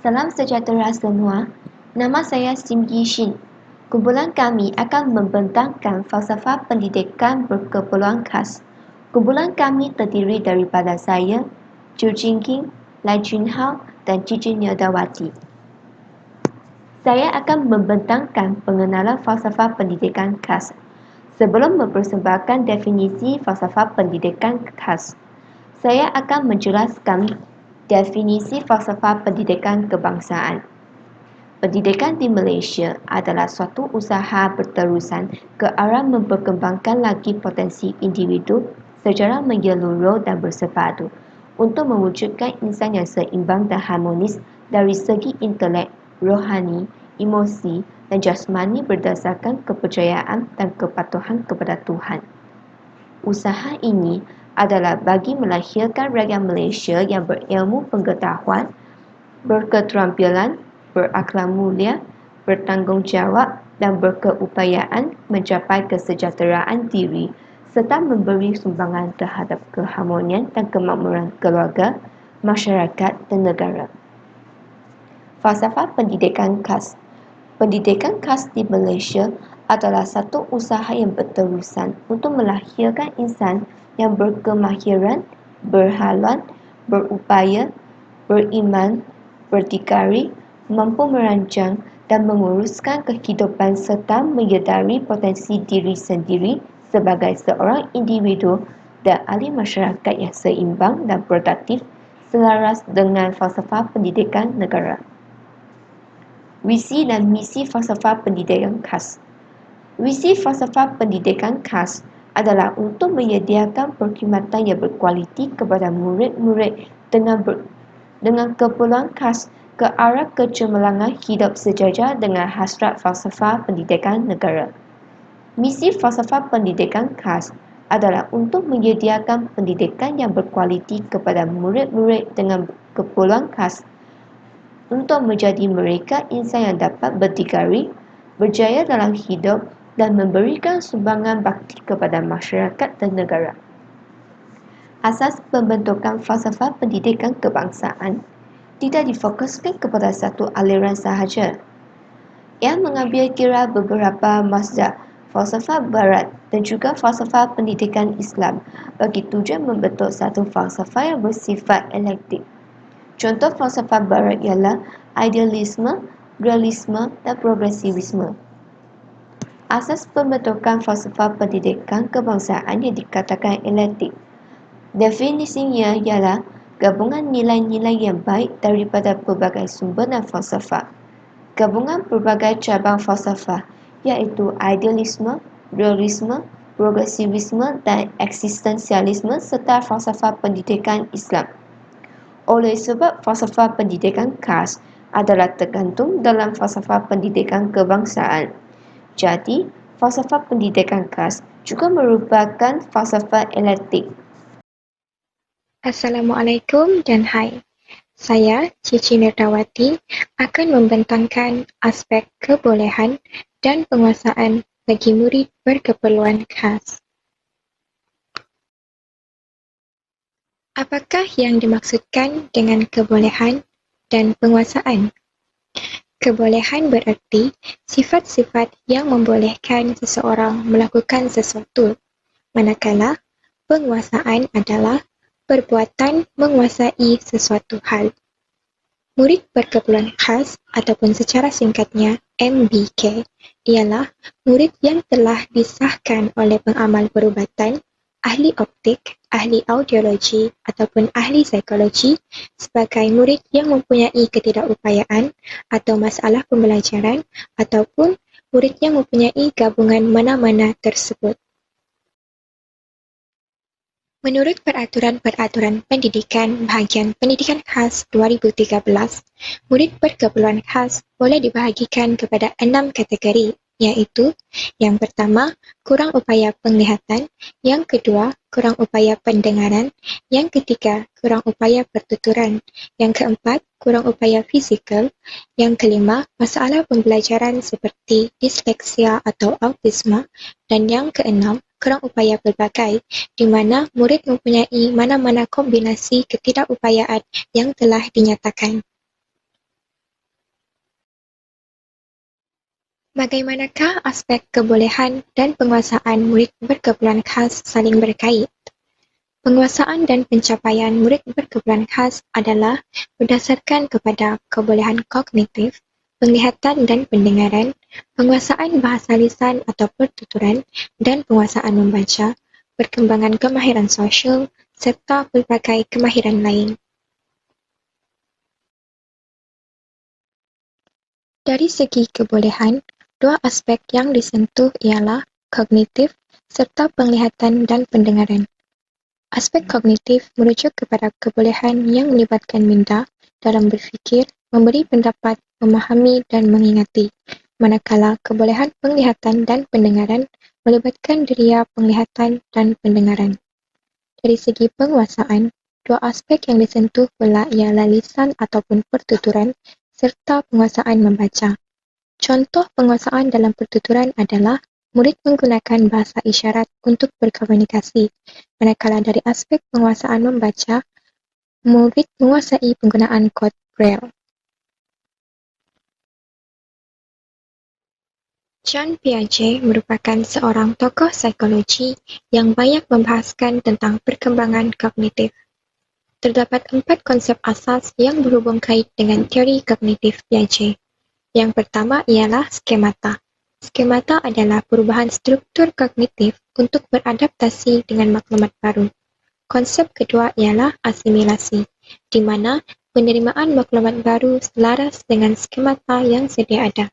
Salam sejahtera semua. Nama saya Sim Yi Shin. Kumpulan kami akan membentangkan falsafah pendidikan berkeperluan khas. Kumpulan kami terdiri daripada saya, Chu Jingking, Lai Junhao dan Cici Nirdawati. Saya akan membentangkan pengenalan falsafah pendidikan khas. Sebelum mempersembahkan definisi falsafah pendidikan khas, saya akan menjelaskan definisi falsafah pendidikan kebangsaan. Pendidikan di Malaysia adalah suatu usaha berterusan ke arah memperkembangkan lagi potensi individu secara menyeluruh dan bersepadu untuk mewujudkan insan yang seimbang dan harmonis dari segi intelek, rohani, emosi dan jasmani berdasarkan kepercayaan dan kepatuhan kepada Tuhan. Usaha ini adalah bagi melahirkan rakyat Malaysia yang berilmu pengetahuan, berketerampilan, berakhlak mulia, bertanggungjawab dan berkeupayaan mencapai kesejahteraan diri serta memberi sumbangan terhadap keharmonian dan kemakmuran keluarga, masyarakat dan negara. Falsafah pendidikan khas. Pendidikan khas di Malaysia adalah satu usaha yang berterusan untuk melahirkan insan yang berkemahiran, berhaluan, berupaya, beriman, berdikari, mampu merancang dan menguruskan kehidupan serta menyedari potensi diri sendiri sebagai seorang individu dan ahli masyarakat yang seimbang dan produktif selaras dengan falsafah pendidikan negara. Visi dan misi falsafah pendidikan khas. Visi falsafah pendidikan khas adalah untuk menyediakan perkhidmatan yang berkualiti kepada murid-murid dengan keperluan khas ke arah kecemerlangan hidup sejajar dengan hasrat falsafah pendidikan negara. Misi falsafah pendidikan khas adalah untuk menyediakan pendidikan yang berkualiti kepada murid-murid dengan keperluan khas untuk menjadi mereka insan yang dapat berdikari, berjaya dalam hidup dan memberikan sumbangan bakti kepada masyarakat dan negara. Asas pembentukan falsafah pendidikan kebangsaan tidak difokuskan kepada satu aliran sahaja. Ia mengambil kira beberapa mazhab falsafah barat dan juga falsafah pendidikan Islam bagi tujuan membentuk satu falsafah yang bersifat eklektik. Contoh falsafah barat ialah idealisme, realisme dan progresivisme. Asas pembentukan falsafah pendidikan kebangsaan yang dikatakan eklektik. Definisinya ialah gabungan nilai-nilai yang baik daripada pelbagai sumber dan falsafah. Gabungan pelbagai cabang falsafah iaitu idealisme, realisme, progresivisme dan eksistensialisme serta falsafah pendidikan Islam. Oleh sebab falsafah pendidikan khas adalah tergantung dalam falsafah pendidikan kebangsaan. Jadi, falsafah pendidikan khas juga merupakan falsafah eklektik. Assalamualaikum dan hai. Saya, Cici Nirdawati, akan membentangkan aspek kebolehan dan penguasaan bagi murid berkeperluan khas. Apakah yang dimaksudkan dengan kebolehan dan penguasaan? Kebolehan bererti sifat-sifat yang membolehkan seseorang melakukan sesuatu, manakala penguasaan adalah perbuatan menguasai sesuatu hal. Murid berkeperluan khas ataupun secara singkatnya MBK ialah murid yang telah disahkan oleh pengamal perubatan, ahli optik, ahli audiologi ataupun ahli psikologi sebagai murid yang mempunyai ketidakupayaan atau masalah pembelajaran ataupun murid yang mempunyai gabungan mana-mana tersebut. Menurut Peraturan-Peraturan Pendidikan Bahagian Pendidikan Khas 2013, murid berkeperluan khas boleh dibahagikan kepada 6 kategori, iaitu yang pertama, kurang upaya penglihatan, yang kedua, kurang upaya pendengaran, yang ketiga, kurang upaya pertuturan, yang keempat, kurang upaya fizikal, yang kelima, masalah pembelajaran seperti disleksia atau autisme, dan yang keenam, kurang upaya pelbagai, di mana murid mempunyai mana-mana kombinasi ketidakupayaan yang telah dinyatakan. Bagaimanakah aspek kebolehan dan penguasaan murid berkeperluan khas saling berkait? Penguasaan dan pencapaian murid berkeperluan khas adalah berdasarkan kepada kebolehan kognitif, penglihatan dan pendengaran, penguasaan bahasa lisan atau pertuturan dan penguasaan membaca, perkembangan kemahiran sosial, serta pelbagai kemahiran lain. Dari segi kebolehan, dua aspek yang disentuh ialah kognitif serta penglihatan dan pendengaran. Aspek kognitif merujuk kepada kebolehan yang melibatkan minda dalam berfikir, memberi pendapat, memahami dan mengingati, manakala kebolehan penglihatan dan pendengaran melibatkan deria penglihatan dan pendengaran. Dari segi penguasaan, dua aspek yang disentuh pula ialah lisan ataupun pertuturan serta penguasaan membaca. Contoh penguasaan dalam pertuturan adalah murid menggunakan bahasa isyarat untuk berkomunikasi, manakala dari aspek penguasaan membaca, murid menguasai penggunaan kod Braille. Jean Piaget merupakan seorang tokoh psikologi yang banyak membahaskan tentang perkembangan kognitif. Terdapat 4 konsep asas yang berhubung kait dengan teori kognitif Piaget. Yang pertama ialah skemata. Skemata adalah perubahan struktur kognitif untuk beradaptasi dengan maklumat baru. Konsep kedua ialah asimilasi, di mana penerimaan maklumat baru selaras dengan skemata yang sedia ada.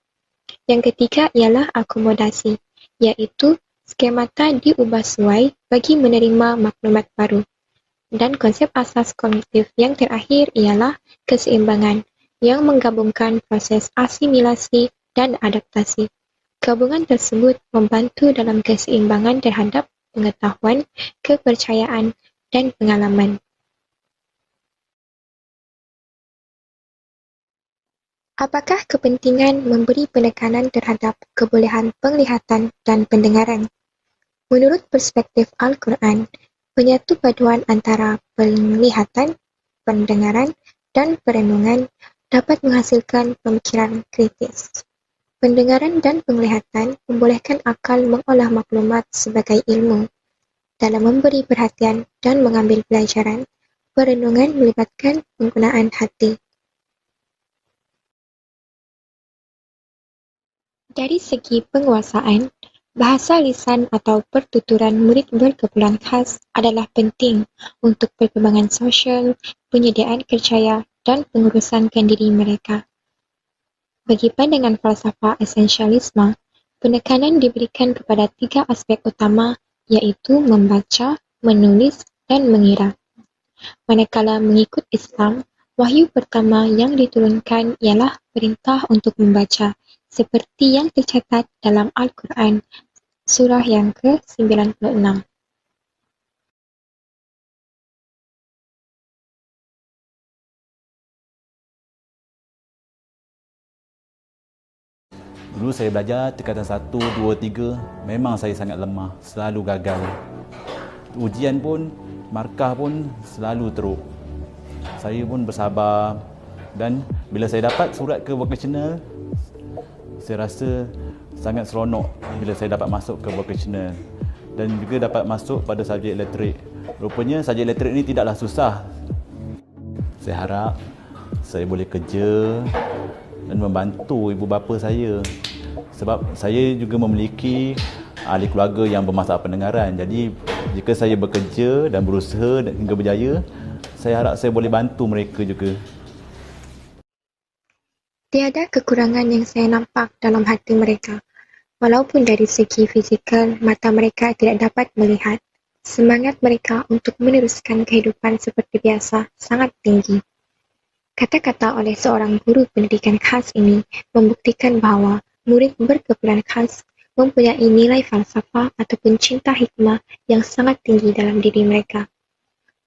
Yang ketiga ialah akomodasi, iaitu skemata diubah sesuai bagi menerima maklumat baru. Dan konsep asas kognitif yang terakhir ialah keseimbangan, yang menggabungkan proses asimilasi dan adaptasi. Gabungan tersebut membantu dalam keseimbangan terhadap pengetahuan, kepercayaan, dan pengalaman. Apakah kepentingan memberi penekanan terhadap kebolehan penglihatan dan pendengaran? Menurut perspektif Al-Quran, penyatu paduan antara penglihatan, pendengaran, dan perenungan dapat menghasilkan pemikiran kritis. Pendengaran dan penglihatan membolehkan akal mengolah maklumat sebagai ilmu. Dalam memberi perhatian dan mengambil pelajaran, perenungan melibatkan penggunaan hati. Dari segi penguasaan, bahasa lisan atau pertuturan murid berkeperluan khas adalah penting untuk perkembangan sosial, penyediaan kerjaya, dan pengurusan diri mereka. Bagi pandangan falsafah esensialisme, penekanan diberikan kepada 3 aspek utama, iaitu membaca, menulis, dan mengira. Manakala mengikut Islam, wahyu pertama yang diturunkan ialah perintah untuk membaca, seperti yang tercatat dalam Al-Quran, surah yang ke-96. Dulu saya belajar tingkatan 1, 2, 3, memang saya sangat lemah, selalu gagal. Ujian pun, markah pun selalu teruk. Saya pun bersabar dan bila saya dapat surat ke vocational, saya rasa sangat seronok bila saya dapat masuk ke vocational dan juga dapat masuk pada subjek elektrik. Rupanya subjek elektrik ini tidaklah susah. Saya harap saya boleh kerja dan membantu ibu bapa saya, sebab saya juga memiliki ahli keluarga yang bermasalah pendengaran. Jadi jika saya bekerja dan berusaha dan hingga berjaya, saya harap saya boleh bantu mereka juga. Tiada kekurangan yang saya nampak dalam hati mereka. Walaupun dari segi fizikal mata mereka tidak dapat melihat, semangat mereka untuk meneruskan kehidupan seperti biasa sangat tinggi. Kata-kata oleh seorang guru pendidikan khas ini membuktikan bahawa murid berkeperluan khas mempunyai nilai falsafah ataupun cinta hikmah yang sangat tinggi dalam diri mereka.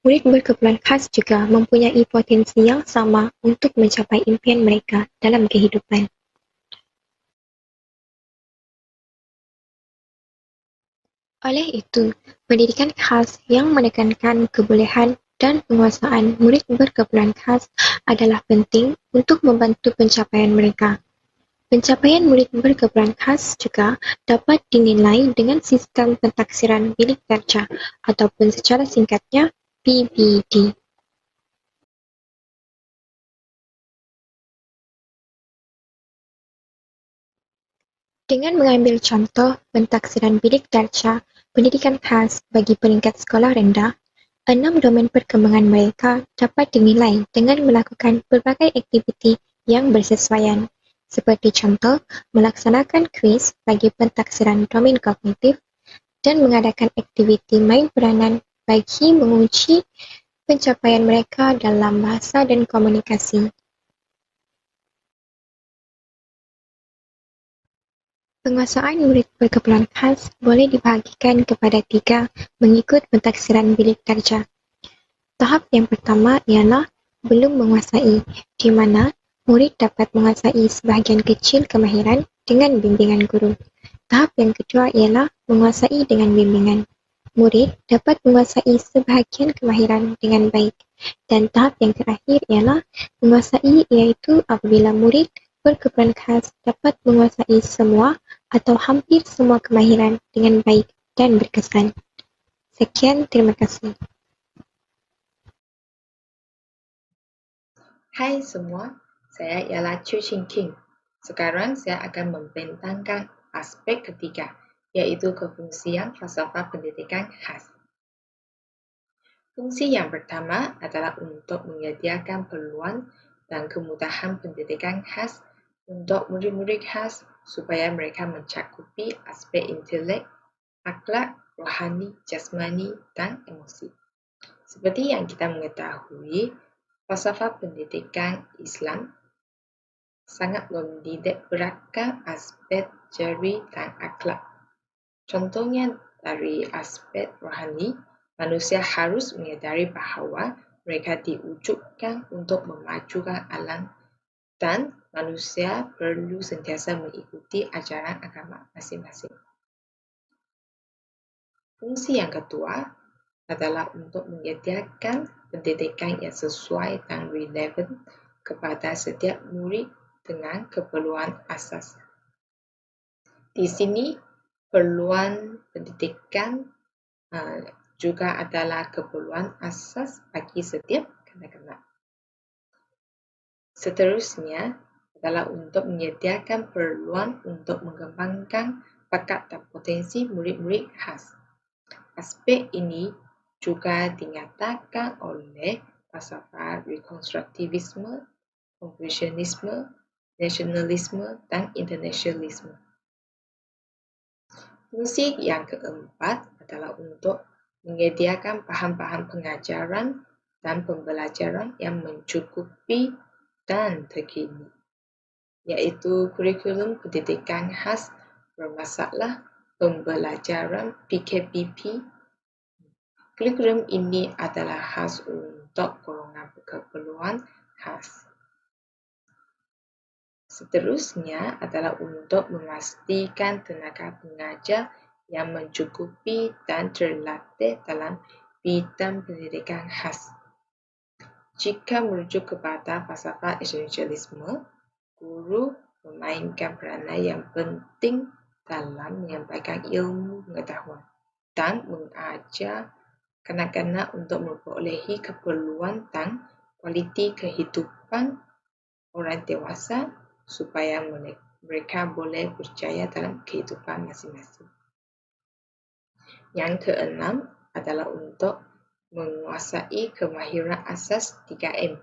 Murid berkeperluan khas juga mempunyai potensi yang sama untuk mencapai impian mereka dalam kehidupan. Oleh itu, pendidikan khas yang menekankan kebolehan dan penguasaan murid berkeperluan khas adalah penting untuk membantu pencapaian mereka. Pencapaian murid berkeperluan khas juga dapat dinilai dengan sistem pentaksiran bilik darjah ataupun secara singkatnya PBD. Dengan mengambil contoh pentaksiran bilik darjah pendidikan khas bagi peringkat sekolah rendah, 6 domen perkembangan mereka dapat dinilai dengan melakukan pelbagai aktiviti yang bersesuaian, seperti contoh melaksanakan kuis bagi pentaksiran domen kognitif dan mengadakan aktiviti main peranan bagi menguji pencapaian mereka dalam bahasa dan komunikasi. Penguasaan murid berkeperluan khas boleh dibahagikan kepada 3 mengikut pentaksiran bilik darjah. Tahap yang pertama ialah belum menguasai, di mana murid dapat menguasai sebahagian kecil kemahiran dengan bimbingan guru. Tahap yang kedua ialah menguasai dengan bimbingan. Murid dapat menguasai sebahagian kemahiran dengan baik. Dan tahap yang terakhir ialah menguasai, iaitu apabila murid berkeperluan khas dapat menguasai semua atau hampir semua kemahiran dengan baik dan berkesan. Sekian, terima kasih. Hai semua, saya ialah Chu Ching King. Sekarang saya akan membentangkan aspek ketiga, iaitu kefungsian falsafah pendidikan khas. Fungsi yang pertama adalah untuk menyediakan peluang dan kemudahan pendidikan khas untuk murid-murid khas supaya mereka mencakupi aspek intelek, akhlak, rohani, jasmani, dan emosi. Seperti yang kita mengetahui, falsafah pendidikan Islam sangat menitik beratkan aspek jari dan akhlak. Contohnya dari aspek rohani, manusia harus menyadari bahawa mereka diwujudkan untuk memajukan alam dan manusia perlu sentiasa mengikuti ajaran agama masing-masing. Fungsi yang kedua adalah untuk menyediakan pendidikan yang sesuai dan relevan kepada setiap murid dengan keperluan asas. Di sini, perluan pendidikan juga adalah keperluan asas bagi setiap kanak-kanak. Seterusnya adalah untuk menyediakan peluang untuk mengembangkan bakat dan potensi murid-murid khas. Aspek ini juga dinyatakan oleh falsafah rekonstruktivisme, konfusianisme, nasionalisme, dan internasionalisme. Fungsi yang keempat adalah untuk menyediakan bahan-bahan pengajaran dan pembelajaran yang mencukupi dan terkini, iaitu kurikulum pendidikan khas bermasalah pembelajaran PKPP. Kurikulum ini adalah khas untuk golongan berkeperluan khas. Seterusnya adalah untuk memastikan tenaga pengajar yang mencukupi dan terlatih dalam bidang pendidikan khas. Jika merujuk kepada falsafah esensialisme, guru memainkan peranan yang penting dalam menyampaikan ilmu pengetahuan dan mengajar kanak-kanak untuk memperolehi keperluan dan kualiti kehidupan orang dewasa supaya mereka boleh berjaya dalam kehidupan masing-masing. Yang keenam adalah untuk menguasai kemahiran asas 3M,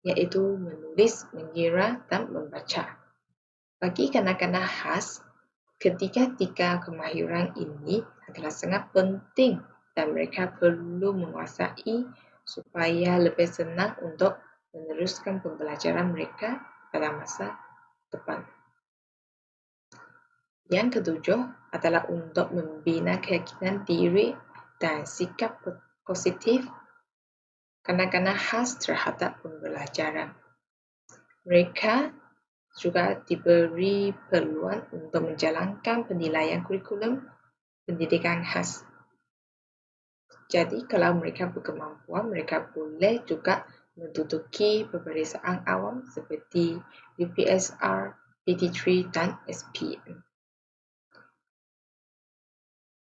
iaitu menulis, mengira, dan membaca. Bagi kanak-kanak khas, ketiga-tiga kemahiran ini adalah sangat penting dan mereka perlu menguasai supaya lebih senang untuk meneruskan pembelajaran mereka pada masa depan. Yang ketujuh adalah untuk membina keyakinan diri dan sikap positif kanak-kanak khas terhadap pembelajaran. Mereka juga diberi peluang untuk menjalankan penilaian kurikulum pendidikan khas. Jadi, kalau mereka berkemampuan, mereka boleh juga menduduki peperiksaan awam seperti UPSR, PT3 dan SPM.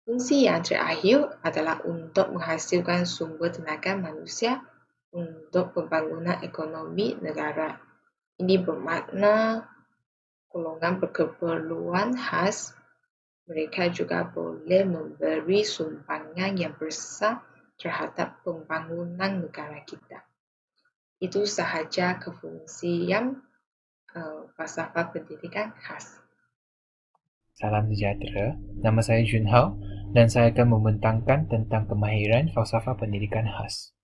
Fungsi yang terakhir adalah untuk menghasilkan sumber tenaga manusia untuk pembangunan ekonomi negara. Ini bermakna golongan berkeperluan khas mereka juga boleh memberi sumbangan yang besar terhadap pembangunan negara kita. Itu sahaja kefungsian falsafah pendidikan khas. Salam sejahtera, nama saya Junhao dan saya akan membentangkan tentang kemahiran falsafah pendidikan khas.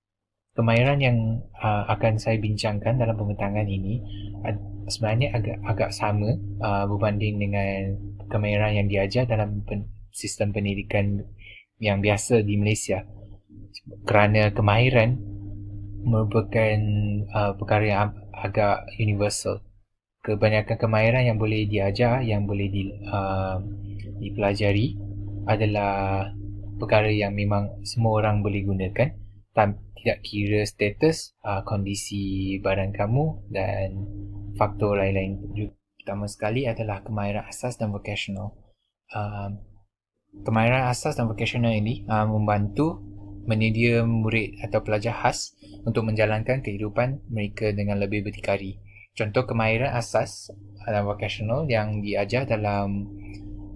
Kemahiran yang akan saya bincangkan dalam pembentangan ini sebenarnya agak sama berbanding dengan kemahiran yang diajar dalam sistem pendidikan yang biasa di Malaysia. Kerana kemahiran merupakan perkara yang agak universal. Kebanyakan kemahiran yang boleh diajar, yang boleh dipelajari adalah perkara yang memang semua orang boleh gunakan, tidak kira status, kondisi badan kamu dan faktor lain-lain. Pertama sekali adalah kemahiran asas dan vocational. Kemahiran asas dan vocational ini membantu menyedia murid atau pelajar khas untuk menjalankan kehidupan mereka dengan lebih berdikari. Contoh kemahiran asas dan vocational yang diajar dalam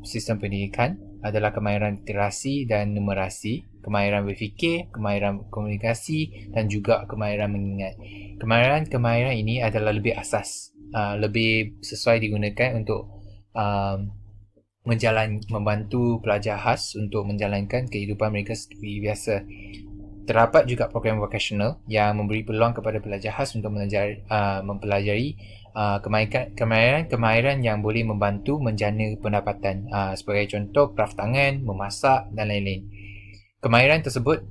sistem pendidikan adalah kemahiran literasi dan numerasi, kemahiran berfikir, kemahiran komunikasi dan juga kemahiran mengingat. Kemahiran ini adalah lebih asas, lebih sesuai digunakan untuk membantu pelajar khas untuk menjalankan kehidupan mereka seperti biasa. Terdapat juga program vocational yang memberi peluang kepada pelajar khas untuk mempelajari kemahiran yang boleh membantu menjana pendapatan, sebagai contoh kraft tangan, memasak dan lain-lain. Kemahiran tersebut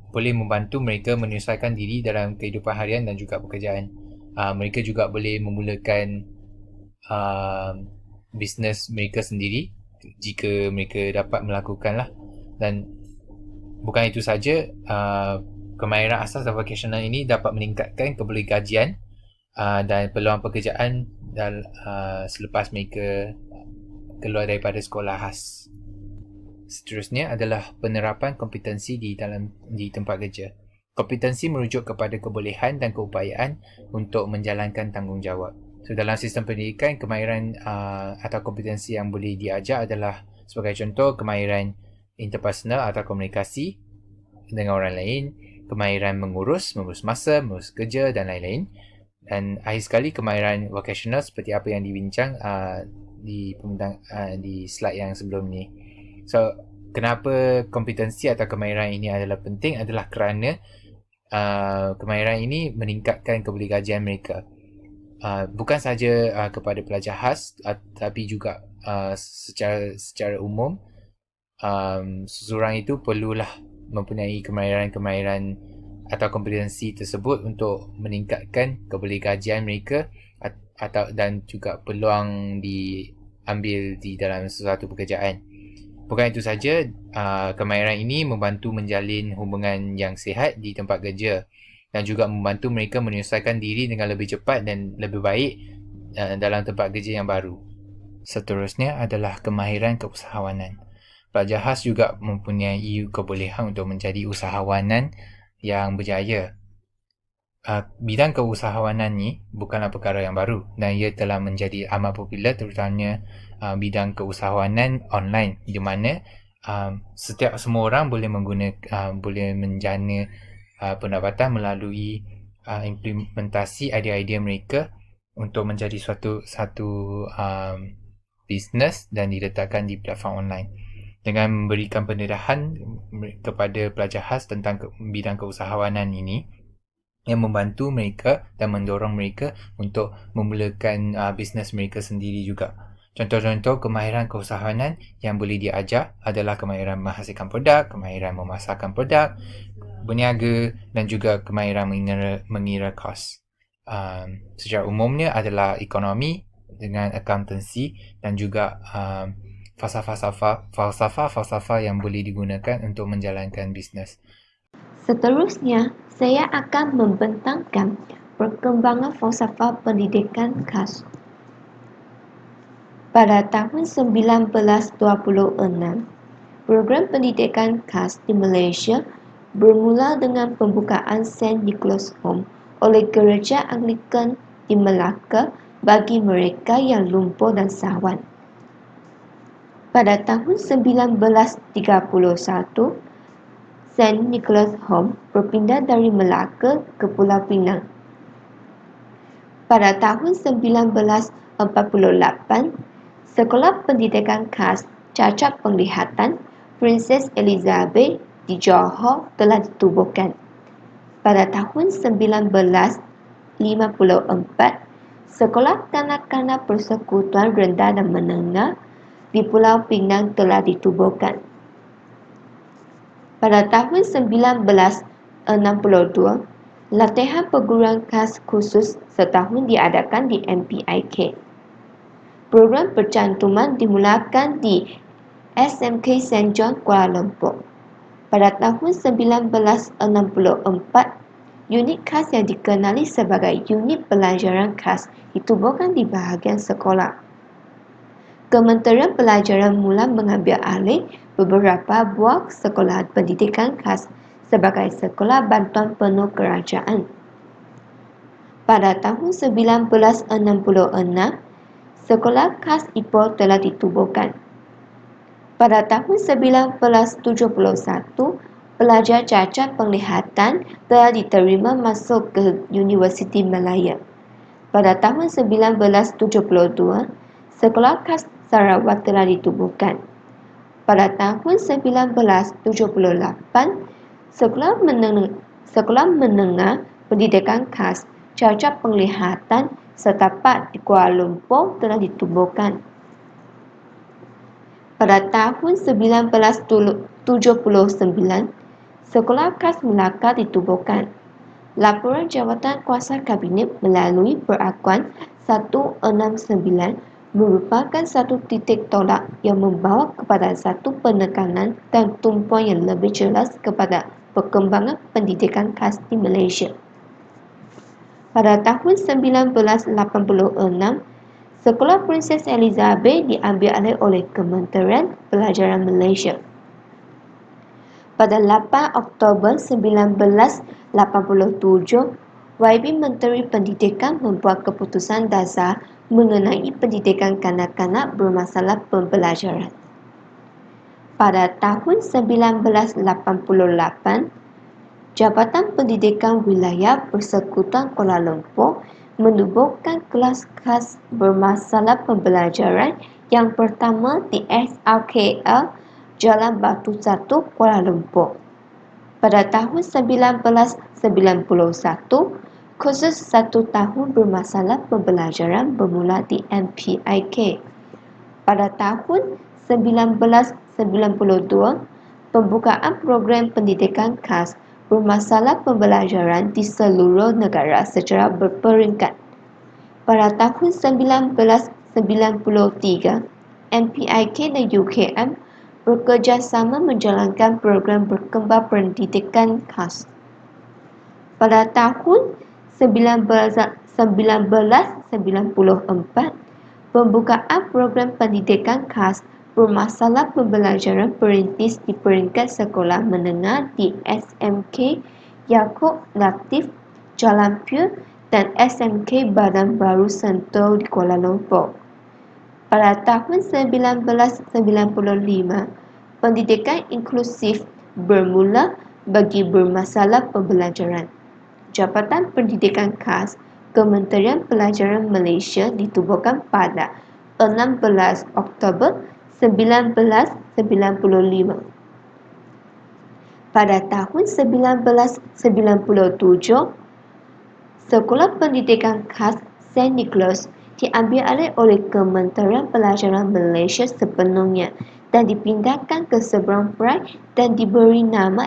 boleh membantu mereka menyesuaikan diri dalam kehidupan harian dan juga pekerjaan. Mereka juga boleh memulakan bisnes mereka sendiri jika mereka dapat melakukanlah. Dan bukan itu saja, kemahiran asas dan vocational ini dapat meningkatkan kebeli gajian dan peluang pekerjaan selepas mereka keluar daripada sekolah khas. Seterusnya adalah penerapan kompetensi di tempat kerja. Kompetensi merujuk kepada kebolehan dan keupayaan untuk menjalankan tanggungjawab. So, dalam sistem pendidikan, kemahiran atau kompetensi yang boleh diajar adalah sebagai contoh kemahiran interpersonal atau komunikasi dengan orang lain, kemahiran mengurus masa, mengurus kerja dan lain-lain. Dan akhir sekali kemahiran vocational seperti apa yang dibincang di slide yang sebelum ni. So, kenapa kompetensi atau kemahiran ini adalah penting adalah kerana kemahiran ini meningkatkan kebolehgajian mereka. Bukan saja kepada pelajar khas, tapi juga secara umum, seseorang itu perlulah mempunyai kemahiran atau kompetensi tersebut untuk meningkatkan kebolehgajian mereka dan juga peluang diambil di dalam sesuatu pekerjaan. Bukan itu saja, kemahiran ini membantu menjalin hubungan yang sihat di tempat kerja dan juga membantu mereka menyesuaikan diri dengan lebih cepat dan lebih baik dalam tempat kerja yang baru. Seterusnya adalah kemahiran keusahawanan. Pelajar khas juga mempunyai kebolehan untuk menjadi usahawanan yang berjaya. Bidang keusahawanan ni bukanlah perkara yang baru dan ia telah menjadi amat popular, terutamanya bidang keusahawanan online, di mana semua orang boleh boleh menjana pendapatan melalui implementasi idea-idea mereka untuk menjadi satu bisnes dan diletakkan di platform online. Dengan memberikan pendedahan kepada pelajar khas tentang bidang keusahawanan ini, yang membantu mereka dan mendorong mereka untuk memulakan bisnes mereka sendiri juga. Contoh-contoh kemahiran keusahawanan yang boleh diajar adalah kemahiran menghasilkan produk, kemahiran memasarkan produk, berniaga dan juga kemahiran mengira kos. Secara umumnya adalah ekonomi dengan akuntansi dan juga falsafah yang boleh digunakan untuk menjalankan bisnes. Seterusnya, saya akan membentangkan perkembangan falsafah pendidikan khas. Pada tahun 1926, program pendidikan khas di Malaysia bermula dengan pembukaan St. Nicholas Home oleh Gereja Anglikan di Melaka bagi mereka yang lumpuh dan sawan. Pada tahun 1931, St. Nicholas Home berpindah dari Melaka ke Pulau Pinang. Pada tahun 1948, Sekolah Pendidikan Khas Cacat Penglihatan Princess Elizabeth di Johor telah ditubuhkan. Pada tahun 1954, Sekolah Kanak-kanak Persekutuan Rendah dan Menengah di Pulau Pinang telah ditubuhkan. Pada tahun 1962, latihan perguruan khas khusus setahun diadakan di MPIK. Program percantuman dimulakan di SMK St. John, Kuala Lumpur. Pada tahun 1964, unit khas yang dikenali sebagai unit pelajaran khas ditubuhkan di bahagian sekolah. Kementerian Pelajaran mula mengambil alih beberapa buah sekolah pendidikan khas sebagai sekolah bantuan penuh kerajaan. Pada tahun 1966, sekolah khas Ipoh telah ditubuhkan. Pada tahun 1971, pelajar cacat penglihatan telah diterima masuk ke Universiti Malaya. Pada tahun 1972, sekolah khas Sarawak telah ditubuhkan. Pada tahun 1978, Sekolah Menengah Pendidikan Khas Cacat Penglihatan setapak di Kuala Lumpur telah ditubuhkan. Pada tahun 1979, Sekolah Khas Melaka ditubuhkan. Laporan Jawatan Kuasa Kabinet melalui Perakuan 169 merupakan satu titik tolak yang membawa kepada satu penekanan dan tumpuan yang lebih jelas kepada perkembangan pendidikan khas di Malaysia. Pada tahun 1986, Sekolah Princess Elizabeth diambil alih oleh Kementerian Pelajaran Malaysia. Pada 8 Oktober 1987, YB Menteri Pendidikan membuat keputusan dasar mengenai pendidikan kanak-kanak bermasalah pembelajaran. Pada tahun 1988, Jabatan Pendidikan Wilayah Persekutuan Kuala Lumpur menubuhkan kelas khas bermasalah pembelajaran yang pertama di SRKL Jalan Batu 1, Kuala Lumpur. Pada tahun 1991, kursus 1 tahun bermasalah pembelajaran bermula di MPIK. Pada tahun 1992, pembukaan program pendidikan khas bermasalah pembelajaran di seluruh negara secara berperingkat. Pada tahun 1993, MPIK dan UKM bekerjasama menjalankan program berkembang pendidikan khas. Pada tahun 1994, pembukaan program pendidikan khas bermasalah pembelajaran perintis di peringkat sekolah menengah di SMK Yaakob Latif, Jalan Pur dan SMK Badan Baru Sentul di Kuala Lumpur. Pada tahun 1995, pendidikan inklusif bermula bagi bermasalah pembelajaran. Jabatan Pendidikan Khas Kementerian Pelajaran Malaysia ditubuhkan pada 16 Oktober 1995. Pada tahun 1997, Sekolah Pendidikan Khas St. Nicholas diambil alih oleh Kementerian Pelajaran Malaysia sepenuhnya dan dipindahkan ke Seberang Perai dan diberi nama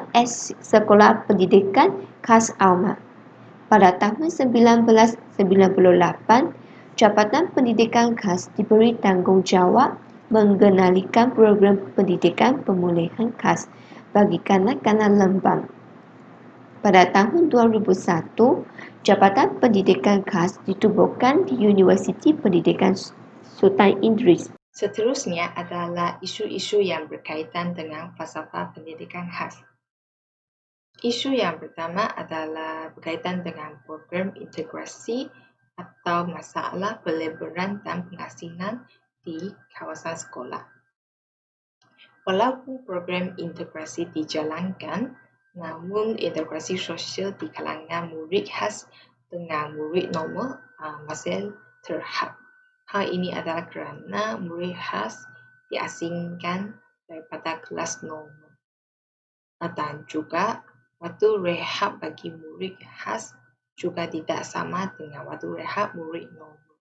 Sekolah Pendidikan Khas Almat. Pada tahun 1998, Jabatan Pendidikan Khas diberi tanggungjawab mengendalikan program pendidikan pemulihan khas bagi kanak-kanak Lembang. Pada tahun 2001, Jabatan Pendidikan Khas ditubuhkan di Universiti Pendidikan Sultan Idris. Seterusnya adalah isu-isu yang berkaitan dengan falsafah pendidikan khas. Isu yang pertama adalah berkaitan dengan program integrasi atau masalah pelebaran dan pengasingan di kawasan sekolah. Walaupun program integrasi dijalankan, namun integrasi sosial di kalangan murid khas dengan murid normal masih terhad. Hal ini adalah kerana murid khas diasingkan daripada kelas normal. Dan juga waktu rehat bagi murid khas juga tidak sama dengan waktu rehat murid normal.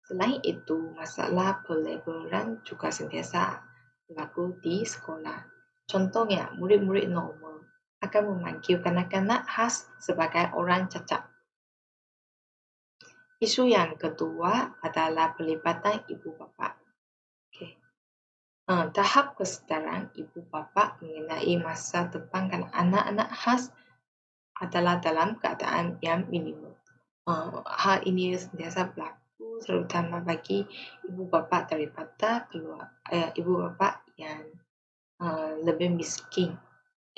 Selain itu, masalah pelebaran juga sentiasa berlaku di sekolah. Contohnya, murid-murid normal akan memanggil kanak-kanak khas sebagai orang cacat. Isu yang kedua adalah pelibatan ibu bapa. Tahap kesedaran ibu bapa mengenai masa depan anak-anak khas adalah dalam keadaan yang minimum. Hal ini sentiasa berlaku terutama bagi ibu bapa daripada ibu bapa yang lebih miskin.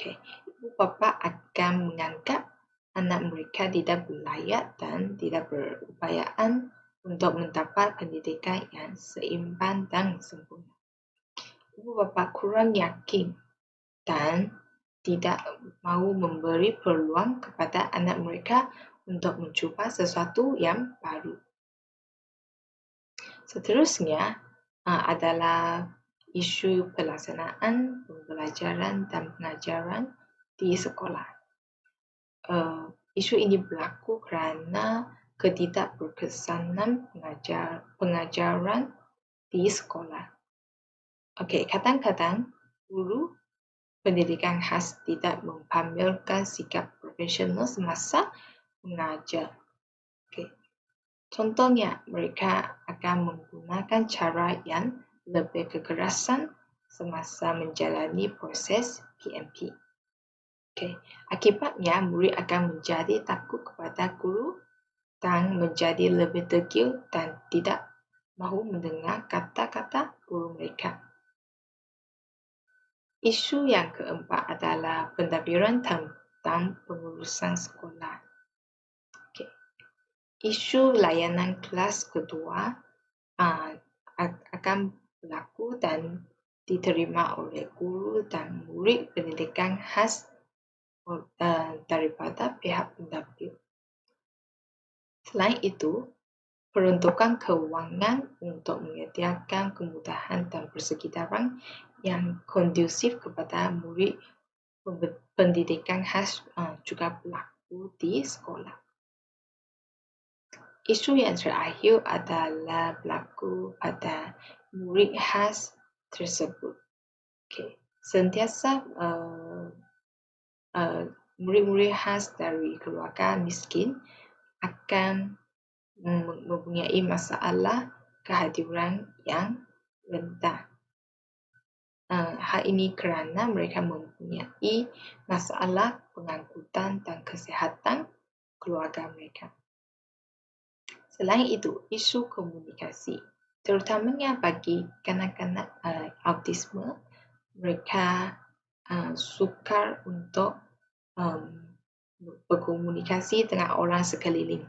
Ibu bapa akan menganggap anak mereka tidak berlayak dan tidak berupayaan untuk mendapat pendidikan yang seimbang dan sempurna. Ibu bapa kurang yakin dan tidak mahu memberi peluang kepada anak mereka untuk mencuba sesuatu yang baru. Seterusnya adalah isu pelaksanaan pembelajaran dan pengajaran di sekolah. Isu ini berlaku kerana ketidakberkesanan pengajaran di sekolah. Kadang-kadang guru pendidikan khas tidak mempamerkan sikap profesional semasa mengajar. Contohnya, mereka akan menggunakan cara yang lebih kekerasan semasa menjalani proses PMP. Akibatnya, murid akan menjadi takut kepada guru dan menjadi lebih degil dan tidak mahu mendengar kata-kata guru mereka. Isu yang keempat adalah pentadbiran dan pengurusan sekolah. Isu layanan kelas kedua akan berlaku dan diterima oleh guru dan murid pendidikan khas daripada pihak pentadbir. Selain itu, peruntukan kewangan untuk menyediakan kemudahan dan persekitaran yang kondusif kepada murid pendidikan khas juga berlaku di sekolah. Isu yang terakhir adalah berlaku pada murid khas tersebut. Sentiasa murid-murid khas dari keluarga miskin akan mempunyai masalah kehadiran yang rendah. Hal ini kerana mereka mempunyai masalah pengangkutan dan kesihatan keluarga mereka. Selain itu, isu komunikasi, terutamanya bagi kanak-kanak autisme, mereka sukar untuk berkomunikasi dengan orang sekeliling.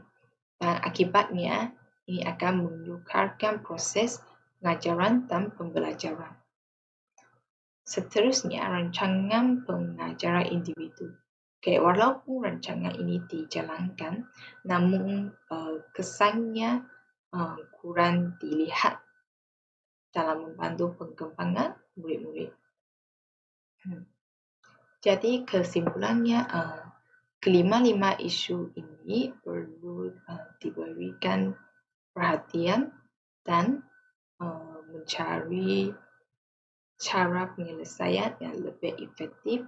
Dan akibatnya, ini akan menyukarkan proses pengajaran dan pembelajaran. Seterusnya, rancangan pengajaran individu. Walaupun rancangan ini dijalankan, namun kesannya kurang dilihat dalam membantu pengembangan murid-murid. Jadi kesimpulannya, kelima-lima isu ini perlu diberikan perhatian dan mencari cara penyelesaian yang lebih efektif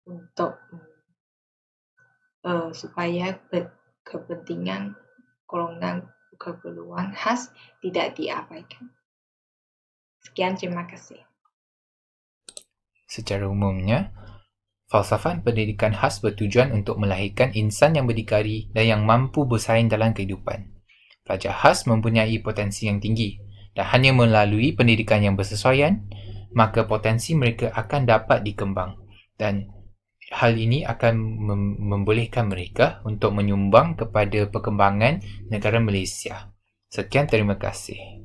untuk supaya kepentingan golongan keperluan khas tidak diabaikan. Sekian, terima kasih. Secara umumnya, falsafah pendidikan khas bertujuan untuk melahirkan insan yang berdikari dan yang mampu bersaing dalam kehidupan. Pelajar khas mempunyai potensi yang tinggi dan hanya melalui pendidikan yang bersesuaian, maka potensi mereka akan dapat dikembang dan hal ini akan membolehkan mereka untuk menyumbang kepada perkembangan negara Malaysia. Sekian, terima kasih.